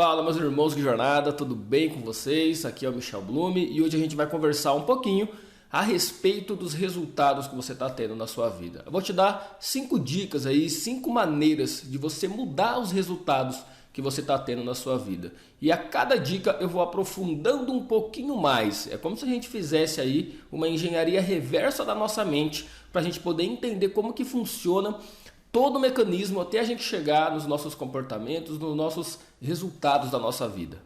Fala meus irmãos de jornada, tudo bem com vocês? Aqui é o Michel Blume e hoje a gente vai conversar um pouquinho a respeito dos resultados que você está tendo na sua vida. Eu vou te dar 5 dicas aí, 5 maneiras de você mudar os resultados que você está tendo na sua vida. E a cada dica eu vou aprofundando um pouquinho mais. É como se a gente fizesse aí uma engenharia reversa da nossa mente para a gente poder entender como que funciona todo o mecanismo até a gente chegar nos nossos comportamentos, nos nossos resultados da nossa vida.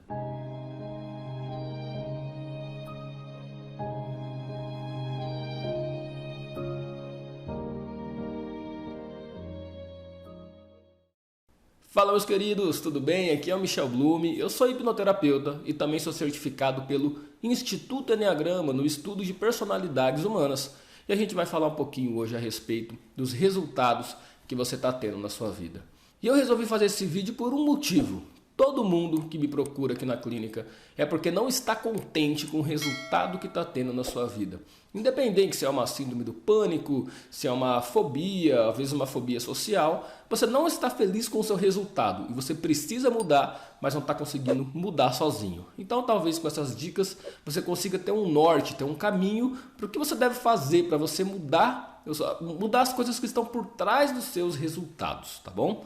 Fala meus queridos, tudo bem? Aqui é o Michel Blume, eu sou hipnoterapeuta e também sou certificado pelo Instituto Enneagrama no estudo de personalidades humanas. E a gente vai falar um pouquinho hoje a respeito dos resultados que você está tendo na sua vida. E eu resolvi fazer esse vídeo por um motivo. Todo mundo que me procura aqui na clínica é porque não está contente com o resultado que está tendo na sua vida. Independente se é uma síndrome do pânico, se é uma fobia, às vezes uma fobia social, você não está feliz com o seu resultado e você precisa mudar, mas não está conseguindo mudar sozinho. Então talvez com essas dicas você consiga ter um norte, ter um caminho para o que você deve fazer para você mudar as coisas que estão por trás dos seus resultados, tá bom?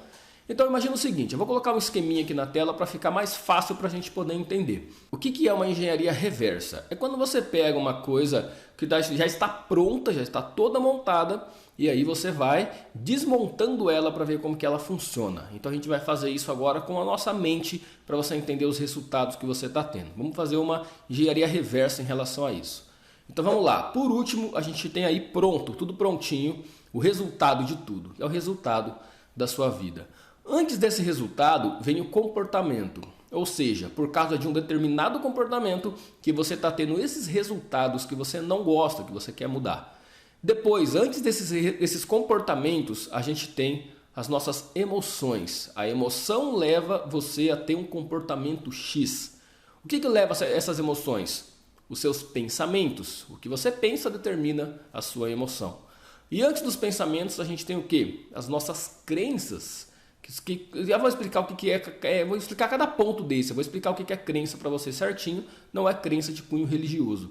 Então imagina o seguinte, eu vou colocar um esqueminha aqui na tela para ficar mais fácil para a gente poder entender. O que é uma engenharia reversa? É quando você pega uma coisa que já está pronta, já está toda montada, e aí você vai desmontando ela para ver como que ela funciona. Então a gente vai fazer isso agora com a nossa mente para você entender os resultados que você está tendo. Vamos fazer uma engenharia reversa em relação a isso. Então vamos lá, por último a gente tem aí pronto, tudo prontinho, o resultado de tudo, é o resultado da sua vida. Antes desse resultado vem o comportamento, ou seja, por causa de um determinado comportamento que você está tendo esses resultados que você não gosta, que você quer mudar. Depois, antes desses comportamentos, a gente tem as nossas emoções. A emoção leva você a ter um comportamento X. O que leva essas emoções? Os seus pensamentos. O que você pensa determina a sua emoção. E antes dos pensamentos a gente tem o quê? As nossas crenças. Já vou explicar o que é, vou explicar cada ponto desse, eu vou explicar o que é crença para você certinho, não é crença de cunho religioso.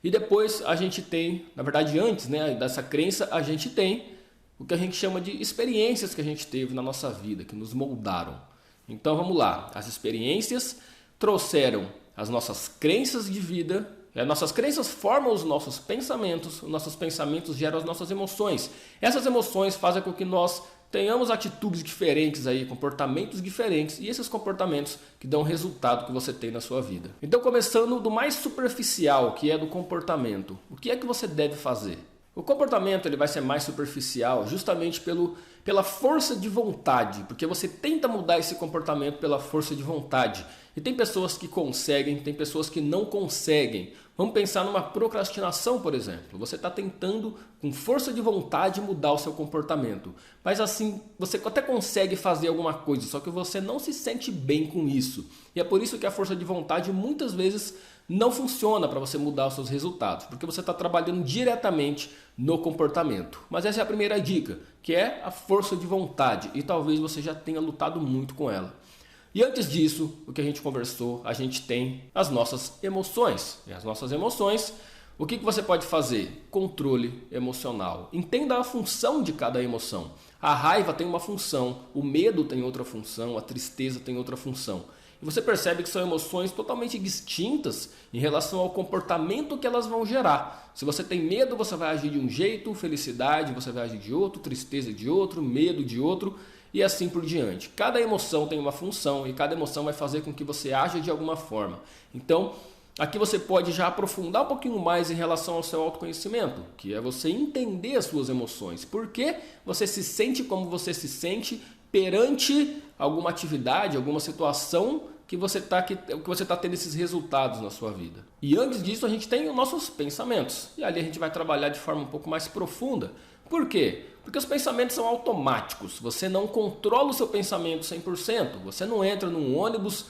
E depois a gente tem, na verdade antes dessa crença, a gente tem o que a gente chama de experiências que a gente teve na nossa vida, que nos moldaram. Então vamos lá, as experiências trouxeram as nossas crenças de vida, nossas crenças formam os nossos pensamentos geram as nossas emoções. Essas emoções fazem com que nós tenhamos atitudes diferentes, comportamentos diferentes e esses comportamentos que dão o resultado que você tem na sua vida. Então começando do mais superficial, que é do comportamento. O que é que você deve fazer? O comportamento ele vai ser mais superficial justamente pela força de vontade, porque você tenta mudar esse comportamento pela força de vontade. E tem pessoas que conseguem, tem pessoas que não conseguem. Vamos pensar numa procrastinação, por exemplo. Você está tentando com força de vontade mudar o seu comportamento. Mas assim, você até consegue fazer alguma coisa, só que você não se sente bem com isso. E é por isso que a força de vontade muitas vezes não funciona para você mudar os seus resultados, porque você está trabalhando diretamente no comportamento. Mas essa é a primeira dica, que é a força de vontade, e talvez você já tenha lutado muito com ela. E antes disso, o que a gente conversou, a gente tem as nossas emoções. E as nossas emoções, o que você pode fazer? Controle emocional. Entenda a função de cada emoção. A raiva tem uma função, o medo tem outra função, a tristeza tem outra função. E você percebe que são emoções totalmente distintas em relação ao comportamento que elas vão gerar. Se você tem medo, você vai agir de um jeito, felicidade, você vai agir de outro, tristeza de outro, medo de outro e assim por diante. Cada emoção tem uma função e cada emoção vai fazer com que você aja de alguma forma. Então, aqui você pode já aprofundar um pouquinho mais em relação ao seu autoconhecimento, que é você entender as suas emoções. Por que você se sente como você se sente perante alguma atividade, alguma situação que você está tendo esses resultados na sua vida. E antes disso a gente tem os nossos pensamentos. E ali a gente vai trabalhar de forma um pouco mais profunda. Por quê? Porque os pensamentos são automáticos. Você não controla o seu pensamento 100%. Você não entra num ônibus,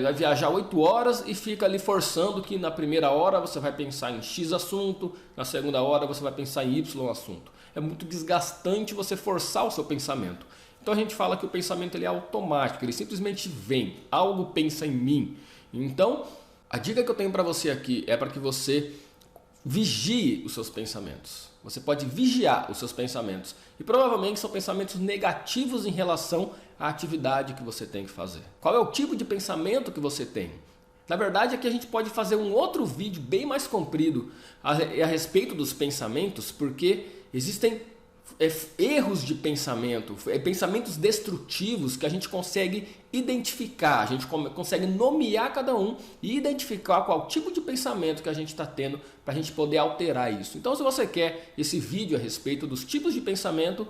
vai viajar 8 horas e fica ali forçando que na primeira hora você vai pensar em X assunto, na segunda hora você vai pensar em Y assunto. É muito desgastante você forçar o seu pensamento. Então a gente fala que o pensamento ele é automático, ele simplesmente vem, algo pensa em mim. Então a dica que eu tenho para você aqui é para que você vigie os seus pensamentos. Você pode vigiar os seus pensamentos e provavelmente são pensamentos negativos em relação à atividade que você tem que fazer. Qual é o tipo de pensamento que você tem? Na verdade é que a gente pode fazer um outro vídeo bem mais comprido a respeito dos pensamentos, porque existem erros de pensamento, pensamentos destrutivos que a gente consegue identificar, a gente consegue nomear cada um e identificar qual tipo de pensamento que a gente está tendo para a gente poder alterar isso. Então se você quer esse vídeo a respeito dos tipos de pensamento,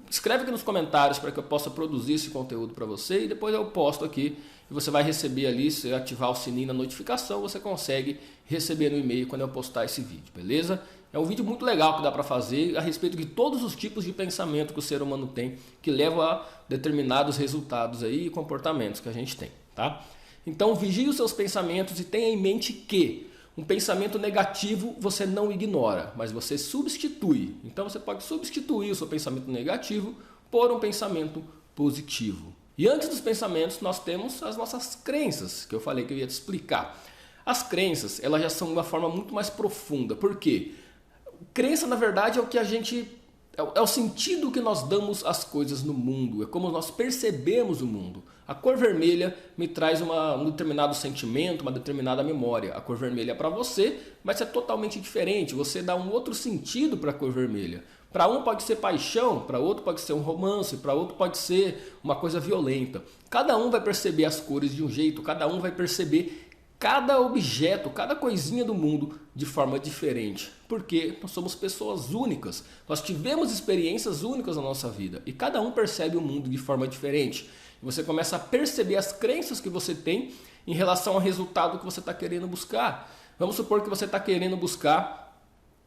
escreve aqui nos comentários para que eu possa produzir esse conteúdo para você e depois eu posto aqui e você vai receber ali, se ativar o sininho na notificação, você consegue receber no e-mail quando eu postar esse vídeo, beleza? É um vídeo muito legal que dá para fazer a respeito de todos os tipos de pensamento que o ser humano tem, que levam a determinados resultados aí e comportamentos que a gente tem, tá? Então vigie os seus pensamentos e tenha em mente que um pensamento negativo você não ignora, mas você substitui. Então você pode substituir o seu pensamento negativo por um pensamento positivo. E antes dos pensamentos nós temos as nossas crenças, que eu falei que eu ia te explicar. As crenças, elas já são de uma forma muito mais profunda. Por quê? Crença, na verdade, é o que a gente... É o sentido que nós damos às coisas no mundo. É como nós percebemos o mundo. A cor vermelha me traz um determinado sentimento, uma determinada memória. A cor vermelha para você vai ser totalmente diferente. Você dá um outro sentido para a cor vermelha. Para um pode ser paixão, para outro pode ser um romance, para outro pode ser uma coisa violenta. Cada um vai perceber as cores de um jeito, cada um vai perceber cada objeto, cada coisinha do mundo de forma diferente. Porque nós somos pessoas únicas. Nós tivemos experiências únicas na nossa vida. E cada um percebe o mundo de forma diferente. E você começa a perceber as crenças que você tem em relação ao resultado que você está querendo buscar. Vamos supor que você está querendo buscar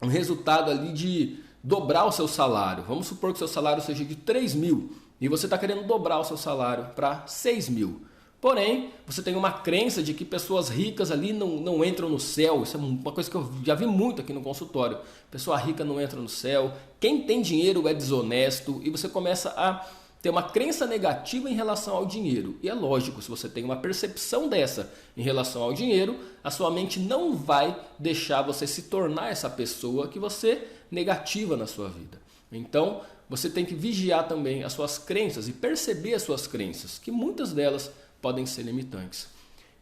um resultado ali de dobrar o seu salário. Vamos supor que o seu salário seja de 3 mil. E você está querendo dobrar o seu salário para 6 mil. Porém, você tem uma crença de que pessoas ricas ali não entram no céu. Isso é uma coisa que eu já vi muito aqui no consultório. Pessoa rica não entra no céu. Quem tem dinheiro é desonesto. E você começa a ter uma crença negativa em relação ao dinheiro. E é lógico, se você tem uma percepção dessa em relação ao dinheiro, a sua mente não vai deixar você se tornar essa pessoa que você negativa na sua vida. Então, você tem que vigiar também as suas crenças e perceber as suas crenças, que muitas delas podem ser limitantes.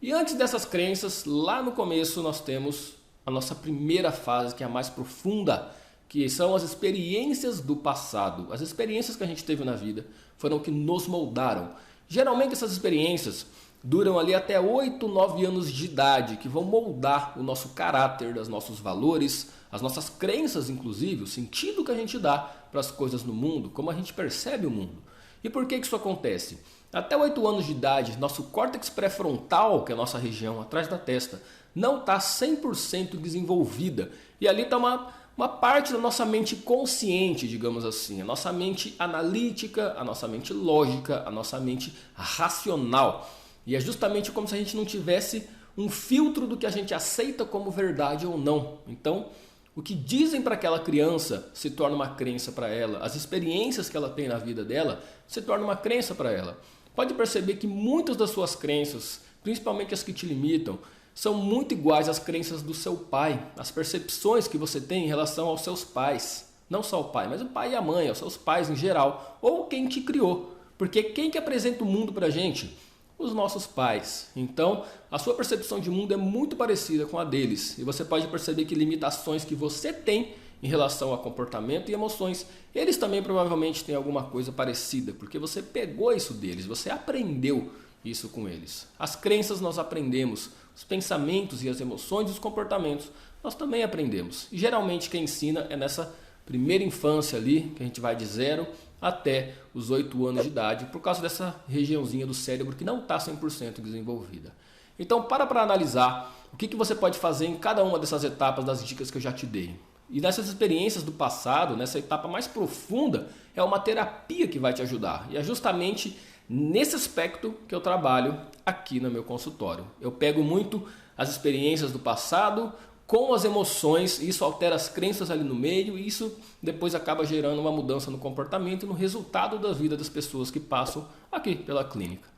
E antes dessas crenças, lá no começo nós temos a nossa primeira fase, que é a mais profunda, que são as experiências do passado. As experiências que a gente teve na vida foram o que nos moldaram. Geralmente essas experiências duram ali até 8, 9 anos de idade, que vão moldar o nosso caráter, os nossos valores, as nossas crenças inclusive, o sentido que a gente dá para as coisas no mundo, como a gente percebe o mundo. E por que isso acontece? Até 8 anos de idade, nosso córtex pré-frontal, que é a nossa região atrás da testa, não está 100% desenvolvida. E ali está uma parte da nossa mente consciente, digamos assim. A nossa mente analítica, a nossa mente lógica, a nossa mente racional. E é justamente como se a gente não tivesse um filtro do que a gente aceita como verdade ou não. Então, o que dizem para aquela criança se torna uma crença para ela. As experiências que ela tem na vida dela se tornam uma crença para ela. Pode perceber que muitas das suas crenças, principalmente as que te limitam, são muito iguais às crenças do seu pai. As percepções que você tem em relação aos seus pais. Não só o pai, mas o pai e a mãe, aos seus pais em geral. Ou quem te criou. Porque quem que apresenta o mundo para a gente? Os nossos pais. Então, a sua percepção de mundo é muito parecida com a deles. E você pode perceber que limitações que você tem em relação a comportamento e emoções, eles também provavelmente têm alguma coisa parecida, porque você pegou isso deles, você aprendeu isso com eles. As crenças nós aprendemos, os pensamentos e as emoções e os comportamentos nós também aprendemos. E geralmente quem ensina é nessa primeira infância ali, que a gente vai de 0 até os 8 anos de idade, por causa dessa regiãozinha do cérebro que não está 100% desenvolvida. Então para analisar o que você pode fazer em cada uma dessas etapas das dicas que eu já te dei. E nessas experiências do passado, nessa etapa mais profunda, é uma terapia que vai te ajudar. E é justamente nesse aspecto que eu trabalho aqui no meu consultório. Eu pego muito as experiências do passado, com as emoções, isso altera as crenças ali no meio e isso depois acaba gerando uma mudança no comportamento e no resultado da vida das pessoas que passam aqui pela clínica.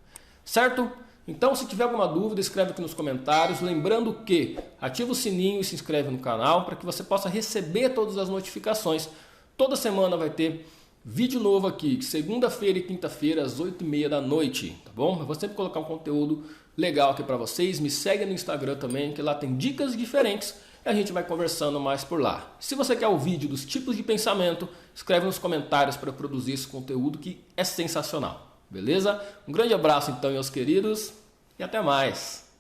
Certo? Então, se tiver alguma dúvida, escreve aqui nos comentários. Lembrando que ativa o sininho e se inscreve no canal para que você possa receber todas as notificações. Toda semana vai ter vídeo novo aqui, segunda-feira e quinta-feira às 8h30 da noite, tá bom? Eu vou sempre colocar um conteúdo legal aqui para vocês. Me segue no Instagram também, que lá tem dicas diferentes e a gente vai conversando mais por lá. Se você quer o vídeo dos tipos de pensamento, escreve nos comentários para produzir esse conteúdo que é sensacional. Beleza? Um grande abraço então, meus queridos, e até mais!